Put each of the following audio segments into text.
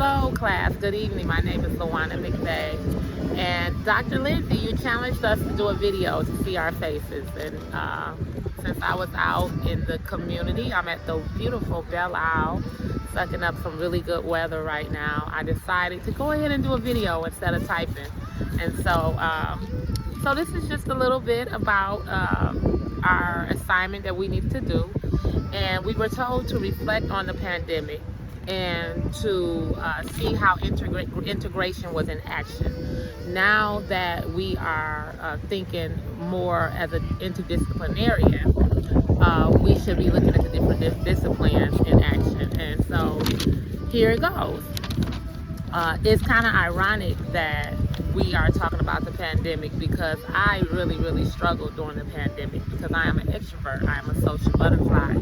Hello, class. Good evening. My name is Lawana McVeigh. And Dr. Lindsay, you challenged us to do a video to see our faces. And since I was out in the community, I'm at the beautiful Belle Isle, sucking up some really good weather right now. I decided to go ahead and do a video instead of typing. And so this is just a little bit about our assignment that we need to do. And we were told to reflect on the pandemic and to see how integration was in action. Now that we are thinking more as an interdisciplinarian, we should be looking at the different disciplines in action. And so here it goes. It's kind of ironic that we are talking about the pandemic because I really struggled during the pandemic because I am an extrovert. I am a social butterfly.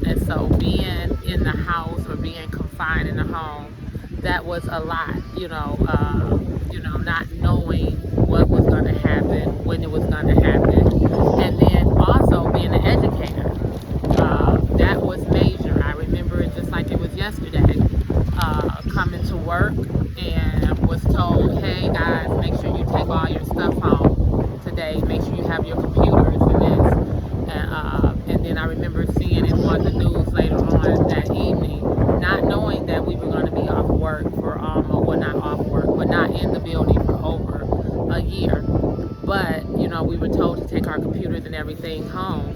And so being in the house or being confined in the home, that was a lot, not knowing what was going to happen, when it was going to happen. And then also being an educator, that was major. I remember it just like it was yesterday, coming to work and was told, hey guys, make sure you take all your stuff home today. Make sure you have your computers and this. And then I remember seeing it on the news later on that evening, not knowing that we were going to be off work for not off work, but not in the building for over a year. But, we were told to take our computers and everything home.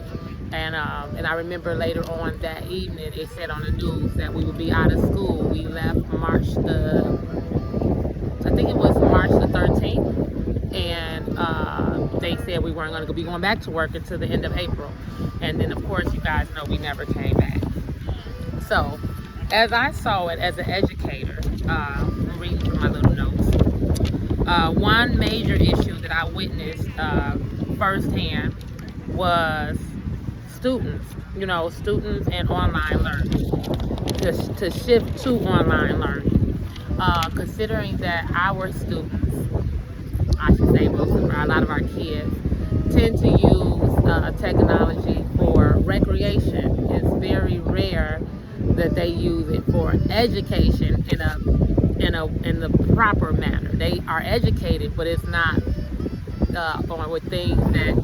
And I remember later on that evening, it said on the news that we would be out of school. We left March the 13th. And they said we weren't going to be going back to work until the end of April. And then, of course, you guys know we never came back. So, as I saw it as an educator, I'm reading from my little notes. One major issue that I witnessed firsthand was students and online learning, to shift to online learning, considering that our students, I should say a lot of our kids, tend to use technology for recreation. It's very rare that they use it for education in the proper manner. They are educated, but it's not going with things that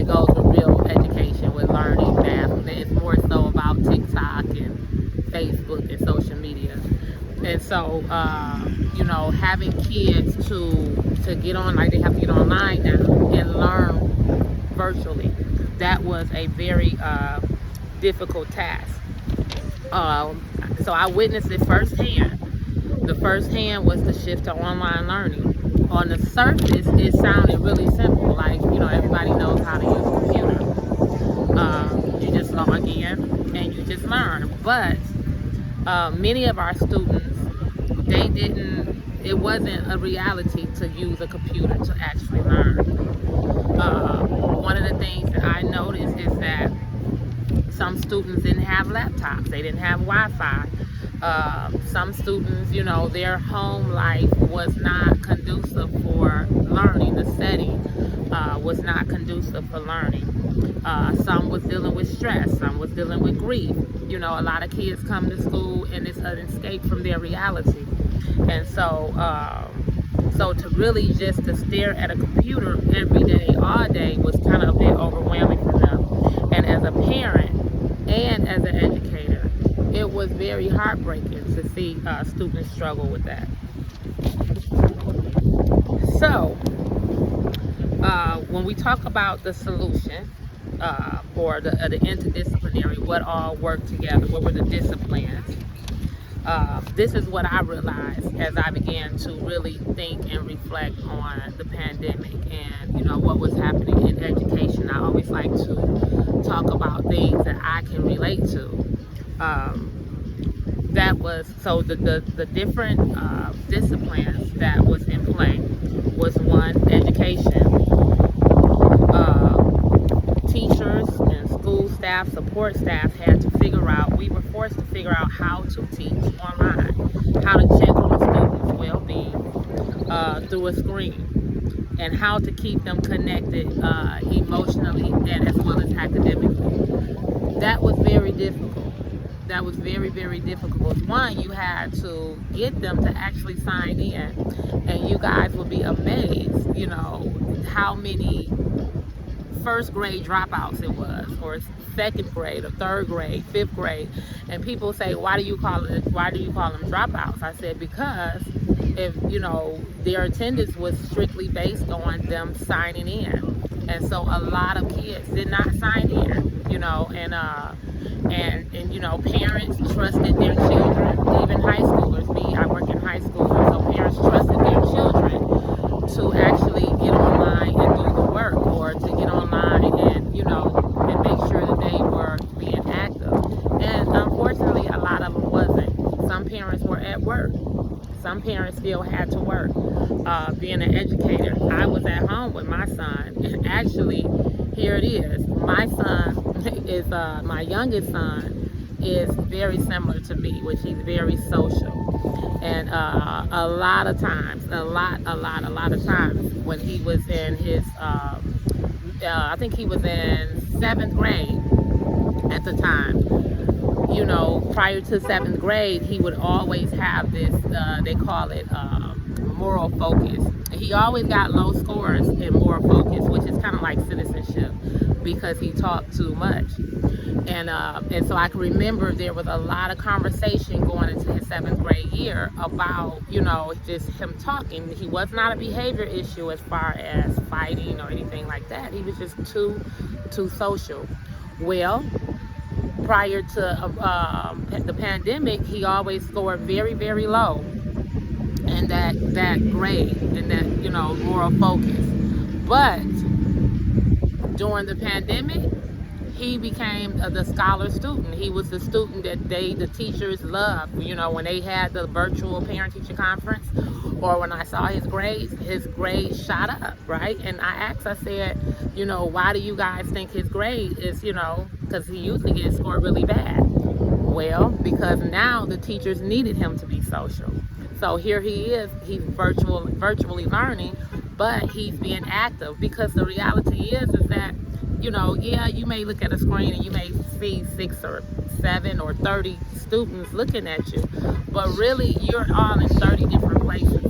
goes with real education, with learning, math. It's more so about TikTok and Facebook and social media. And so, having kids to get on, like they have to get online now and learn virtually, that was a very difficult task. So I witnessed it firsthand. The first hand was the shift to online learning. On the surface, it sounded really simple, like, everybody knows how to use a computer. You just log in and you just learn. But many of our students, it wasn't a reality to use a computer to actually learn. One of the things that I noticed is that some students didn't have laptops, they didn't have Wi-Fi. Some students, their home life was not conducive for learning. The setting was not conducive for learning. Some was dealing with stress, some was dealing with grief. A lot of kids come to school and it's an escape from their reality. And so to really just to stare at a computer every day, all day, was kind of a bit overwhelming for them. And as a parent and as an educator, it was very heartbreaking to see students struggle with that. So, when we talk about the solution for the interdisciplinary, what all worked together, what were the disciplines? This is what I realized as I began to really think and reflect on the pandemic and what was happening in education. I always like to talk about things that I can relate to. That was so the different disciplines that was in play was one, education. Teachers and school staff, support staff we were forced to figure out how to teach online, how to check on students' well-being through a screen, and how to keep them connected emotionally and as well as academically. That was very difficult. that was very, very difficult. One, you had to get them to actually sign in, and you guys would be amazed, you know, how many first grade dropouts it was, or second grade, or third grade, fifth grade. And people say, why do you call them dropouts? I said, because if, you know, their attendance was strictly based on them signing in. And so a lot of kids did not sign in, you know, and you know, parents trusted their children, even high schoolers. I work in high school, so parents trusted their children to actually get online and do the work, or to get online and, you know, and make sure that they were being active. And unfortunately, a lot of them wasn't. Some parents were at work. Some parents still had to work. Being an educator, I was at home with my son, and actually, here it is. My son is, my youngest son is very similar to me, which he's very social. And a lot of times, a lot of times, when he was in his, I think he was in 7th grade at the time, you know, prior to 7th grade, he would always have this, they call it moral focus. He always got low scores in moral focus, which is kind of like citizenship, because he talked too much. And so I can remember there was a lot of conversation going into his 7th grade year about, you know, just him talking. He was not a behavior issue as far as fighting or anything like that. He was just too social. Well, prior to the pandemic, he always scored very, very low in that grade, in that, you know, moral focus. But during the pandemic, he became the scholar student. He was the student that the teachers loved. You know, when they had the virtual parent-teacher conference, or when I saw his grades shot up, right? And I said, you know, why do you guys think his grade is, you know, because he used to get scored really bad. Well, because now the teachers needed him to be social. So here he is, he's virtually learning, but he's being active, because the reality is that, you know, yeah, you may look at a screen and you may see 6 or 7 or 30 students looking at you, but really you're all in 30 different places.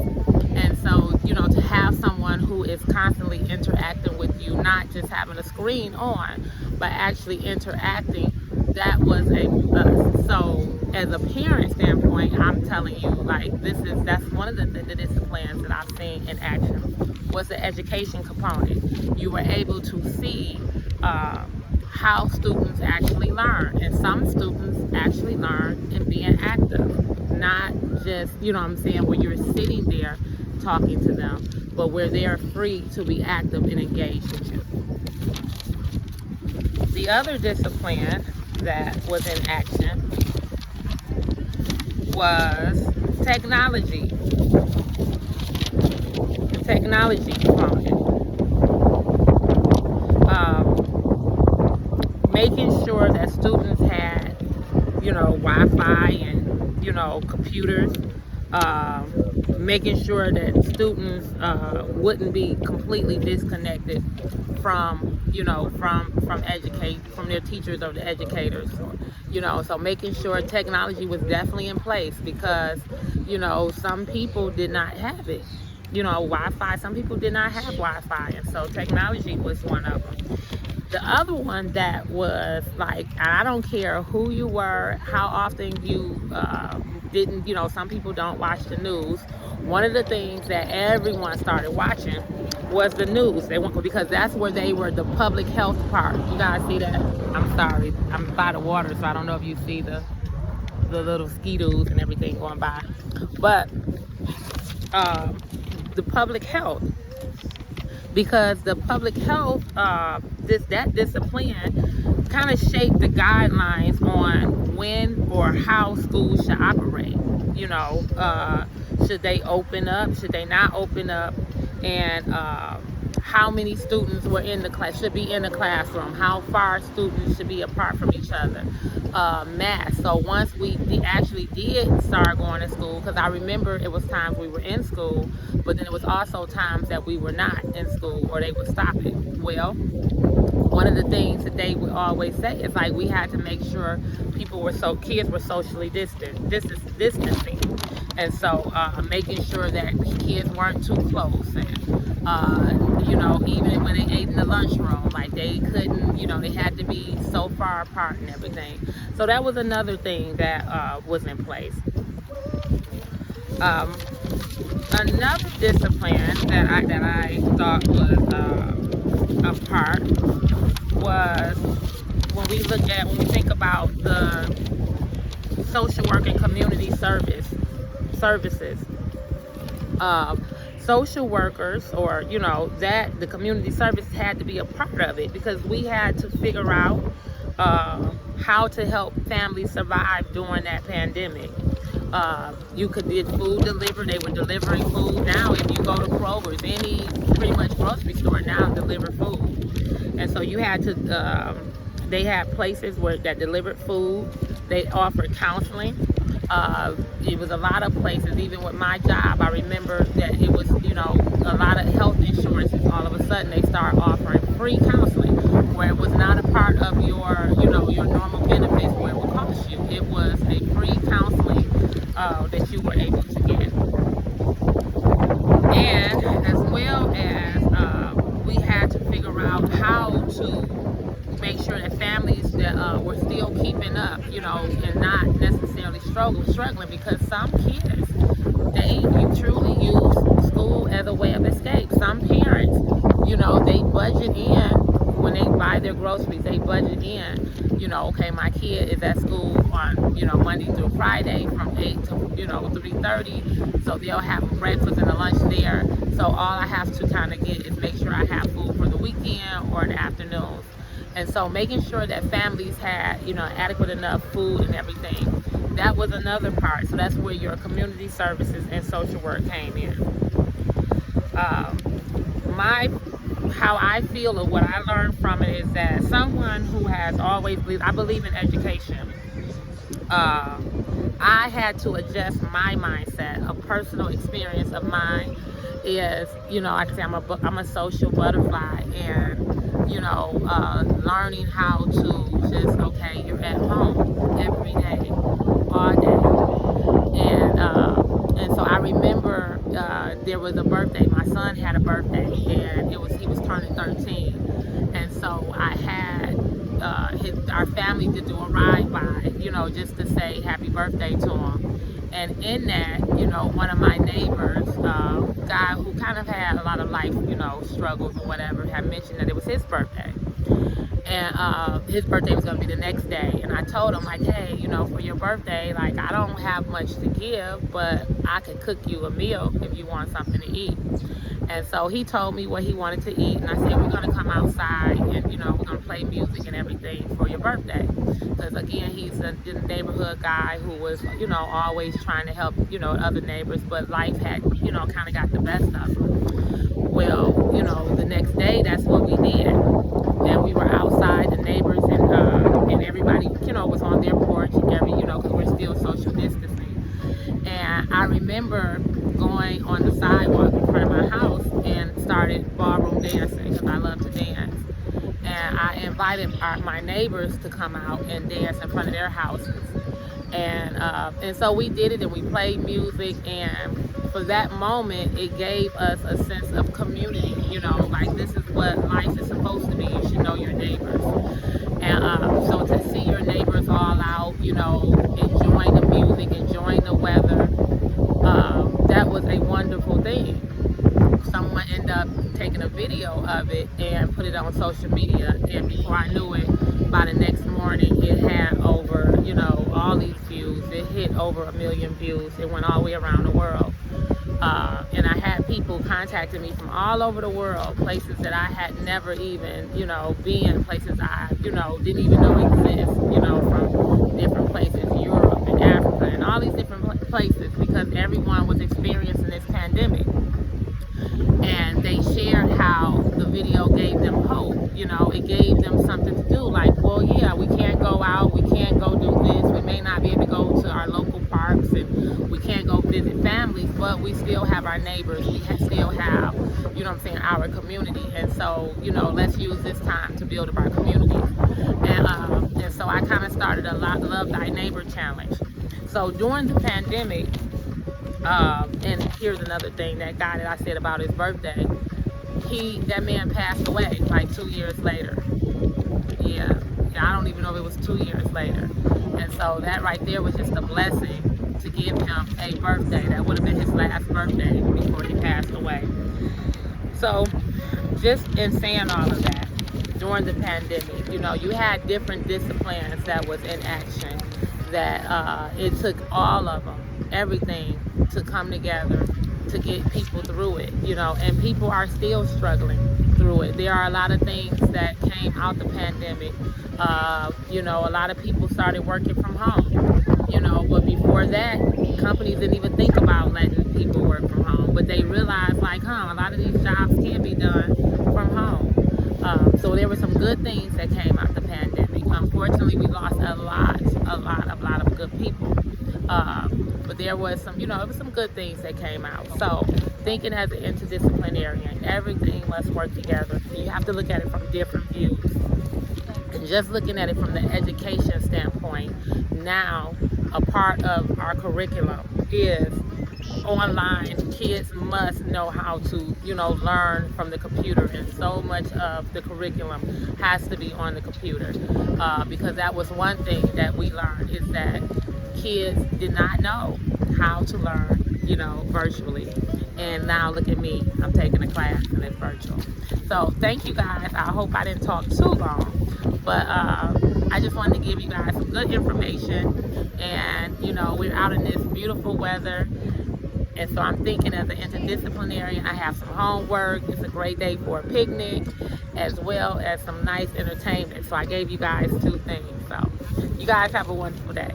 And so, you know, to have someone who is constantly interacting with you, not just having a screen on, but actually interacting, that was a plus. So as a parent standpoint, I'm telling you, like, that's one of the disciplines that I've seen in action, was the education component. You were able to see how students actually learn, and some students actually learn in being active, not just, you know what I'm saying, where you're sitting there talking to them, but where they're free to be active and engaged with you. The other discipline that was in action was technology. The technology component. Making sure that students had, you know, Wi-Fi and, you know, computers. Making sure that students wouldn't be completely disconnected from, you know, from their teachers or the educators, or, you know, so making sure technology was definitely in place, because, you know, some people did not have it, you know, Wi-Fi. Some people did not have Wi-Fi, and so technology was one of them. The other one that was like, I don't care who you were, how often you didn't, you know, some people don't watch the news. One of the things that everyone started watching was the news. They went, because that's where they were, the public health part. You guys see that? I'm sorry, I'm by the water, so I don't know if you see the little ski-doos and everything going by. But the public health, because the public health, that discipline kind of shaped the guidelines on when or how schools should operate. You know, should they open up? Should they not open up? And how many students were in the class, should be in the classroom? How far students should be apart from each other? Masks. So once we actually did start going to school, because I remember it was times we were in school, but then it was also times that we were not in school, or they would stop it. Well, one of the things that they would always say is like we had to make sure kids were socially distancing, and so making sure that kids weren't too close, and even when they ate in the lunchroom, like they couldn't, they had to be so far apart and everything. So that was another thing that was in place. Another discipline that I thought was a part was when we think about the social work and community services. Social workers, or that the community service had to be a part of it, because we had to figure out how to help families survive during that pandemic. You could get food delivered. They were delivering food. Now if you go to Kroger's, any pretty much grocery store now deliver food. And so you had to, they had places that delivered food. They offered counseling. It was a lot of places. Even with my job, I remember that it was, a lot of health insurances. All of a sudden they start offering free counseling, where it was not a part of your, your normal benefits where it would cost you. It was a free counseling that you were able to get. And as well as we had to figure out how to make sure that families that were still keeping up, and not necessarily struggling, because some kids, they truly use school as a way of escape. Some parents, they budget in when they buy their groceries. They budget in, okay, my kid is at school on, Monday through Friday from 8 to, 3:30. So they'll have a breakfast and a lunch there. So all I have to kind of get is make sure I have food for the weekend or the afternoons. And so making sure that families had, adequate enough food and everything, that was another part. So that's where your community services and social work came in. How I feel, or what I learned from it, is that someone who has always believed, I believe in education. I had to adjust my mindset. A personal experience of mine is, like I say, I'm a social butterfly, and learning how to just, okay, you're at home every day, all day. And so I remember there was a birthday. My son had a birthday, and he was turning 13. And so I had our family to do a ride by, just to say happy birthday to him. And in that, one of my neighbors, guy who kind of had a lot of life, struggles or whatever, had mentioned that it was his birthday. And his birthday was going to be the next day. And I told him, like, hey, for your birthday, like, I don't have much to give, but I could cook you a meal if you want something to eat. And so he told me what he wanted to eat. And I said, we're going to come outside and, we're going to play music and everything for your birthday. Because, again, he's the neighborhood guy who was, always trying to help, other neighbors. But life had, kind of got the best of him. Well, the next day, that's what we did. And we were outside, the neighbors, and everybody, was on their porch, because we're still social distancing. And I remember going on the sidewalk in front of my house and started ballroom dancing, because I love to dance. And I invited my neighbors to come out and dance in front of their houses. And so we did it, and we played music, and for that moment, it gave us a sense of community, like this is what life is supposed to be. You should know your neighbors. And so to see your neighbors all out, enjoying the music, enjoying the weather, that was a wonderful thing. Someone ended up taking a video of it and put it on social media, and before I knew it, by the next morning, it had over, all these views. It hit over 1 million views. It went all the way around the world. And I had people contacting me from all over the world, places that I had never even, been, places I, didn't even know exist, from different places, Europe and Africa and all these different places, because everyone was experiencing this pandemic. And they shared how the video gave them hope. It gave them something to do. Like, well, yeah, we can't go out, we can't go do this, we may not be able to go to our local parks, and we can't go visit family, families, but we still have our neighbors. We still have, you know what I'm saying, our community. And so, you know, let's use this time to build up our communities. And so I kind of started a Love Thy Neighbor challenge. So during the pandemic, and here's another thing, that guy that I said about his birthday, that man passed away like 2 years later. Yeah, I don't even know if it was 2 years later. And so that right there was just a blessing to give him a birthday. That would have been his last birthday before he passed away. So just in saying all of that, during the pandemic, you know, you had different disciplines that was in action, that it took all of them, everything, to come together to get people through it, you know, and people are still struggling through it. There are a lot of things that came out the pandemic. You know, a lot of people started working from home, you know, but before that, companies didn't even think about letting people work from home, but they realized, like, a lot of these jobs can be done from home. So there were some good things that came out the pandemic. Unfortunately, we lost a lot of good people. But there was some, you know, it was some good things that came out. So thinking as an interdisciplinarian, everything must work together. You have to look at it from different views. And just looking at it from the education standpoint, now a part of our curriculum is online. Kids must know how to, you know, learn from the computer, and so much of the curriculum has to be on the computer, because that was one thing that we learned, is that kids did not know how to learn, you know, virtually. And now look at me, I'm taking a class and it's virtual. So thank you guys. I hope I didn't talk too long, but I just wanted to give you guys some good information. And you know, we're out in this beautiful weather, and so I'm thinking as an interdisciplinarian, I have some homework. It's a great day for a picnic, as well as some nice entertainment. So I gave you guys two things. So you guys have a wonderful day.